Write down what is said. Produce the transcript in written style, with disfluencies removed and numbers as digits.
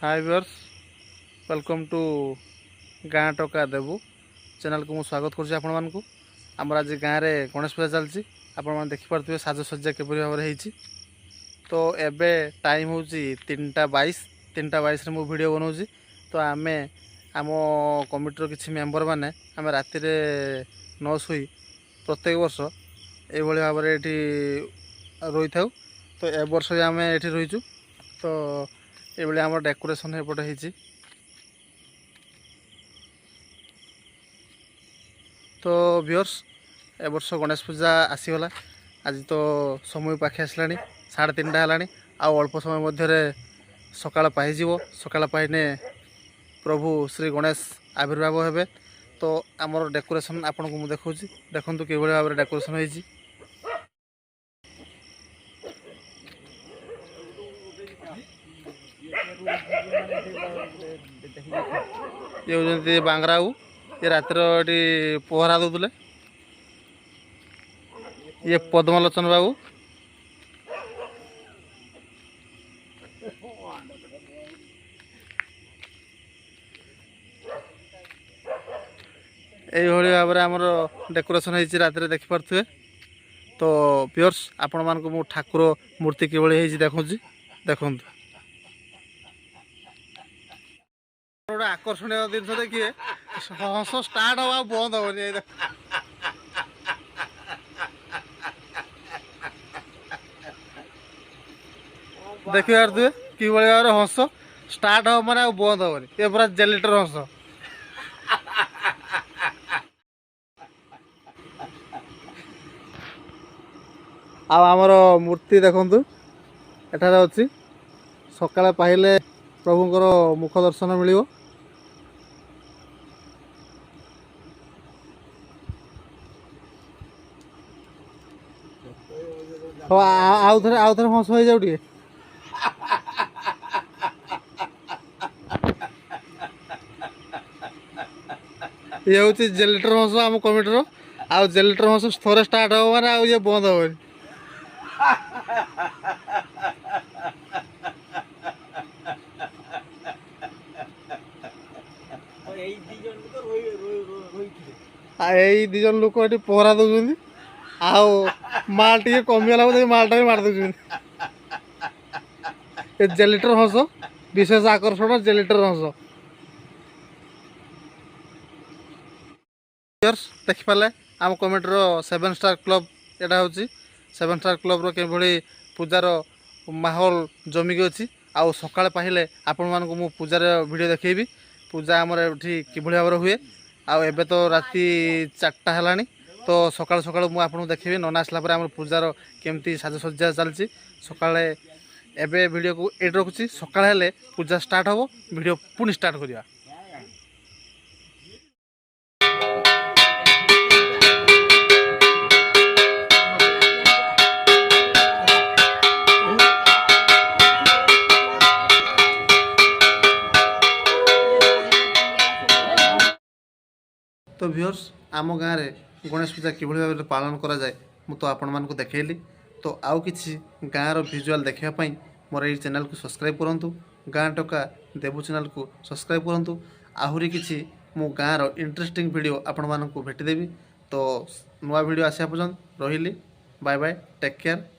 Hi viewers, welcome to गाँ टका देवु channel को मुझे स्वागत करुँच आपको। आमर आज गाँव में गणेश पूजा चलती आपने देखिपे साजसज्जा किपरि भाव में होती। तो एबे टाइम हूँ 3:22 3:22 मु वीडियो बनाऊँगी। तो आम आम कमिटर किसी मेंबर मैंने आम राति न शोई प्रत्येक वर्ष ये भाव में रही था। तो ए वर्ष भी आम ये रहीचु। तो ये आम डेकोरेशन एपटे होती। तो व्यूअर्स, ए वर्ष गणेश पूजा आसीगला। आज तो समय पाखे आसला 3:30 है। अल्प समय मध्य सकाळ पाइजिवो। सकाळ पाइने प्रभु श्री गणेश आविर्भाव हेबे। तो आमर डेकोरेशन आपन को मु देखौची, देखंतु कि भाव में डेकोरेशन होईची। ये होजंती बांगराऊ। ये रातिर एटी पहरा दौले। ये पद्मलोचन बाबू। यही भाव में आमर डेकोरेशन होती राति देखिपे। तो व्यूअर्स, आपण मानक मु ठाकुर मूर्ति किभली देखुची, देखंतु। गोटे आकर्षणीय जिन देखिए, हस स्टार्ट हवा बंद हेनी। देखिए यार तुए कि भाव में हस स्टार्ट हम मैंने बंद हेनी। ये पूरा जेलिटर हस। आमर मूर्ति देखंतु एठारे अच्छी। सकाळे पाइले प्रभुंकर मुख दर्शन मिलिबो। आउ थे हंस हो जाऊ टे। ये हूँ जेलिटर हंस आम कमिटर। आउ जेलिटर हंस थोड़े स्टार्ट हो माने आउ ये बंद हेनी। यही दी जन लोक ये पहरा दौरान। आउ माल टे कमिगला बोलते मालटा भी मार दौरान। ये जेलिटर हंस विशेष आकर्षण जेलिटर हंस। देखिपारे आम कमिटर 7 स्टार क्लब यहाँ हूँ। 7 स्टार क्लब किभली पूजार माहौल जमिकी अच्छी। आउ सकाळे पाइले आपण मानक मु पूजार वीडियो देखैबी। पूजा आमर एठी किभली भाव हुए। आउ एबे तो राति 4टा है। तो सकाळ सकाळ मु आपन देखैबी नना आसला पर आमर पूजार केमती साजसज्जा चलची। सकाळे एबे वीडियो को एड रखुची। सकाळ हेले पूजा स्टार्ट हबो, वीडियो पुनी स्टार्ट करिया। तो व्यूअर्स, आम गाँव में गणेश पूजा किभली भाव में पालन करा जाए मु तो आपण मानक देखैली। तो आउ किछि गाँव भिजुआल देखापी मोर ये चैनल को सब्सक्राइब करूँ। गाँ टका देवु चैनल को सब्सक्राइब करूँ। आहरी किछि मु गाँव इंटरेस्टिंग वीडियो आपण मानक भेटिदेवी। तो नुआ वीडियो आसिया पर्यंत रहिली। Bye bye, take care.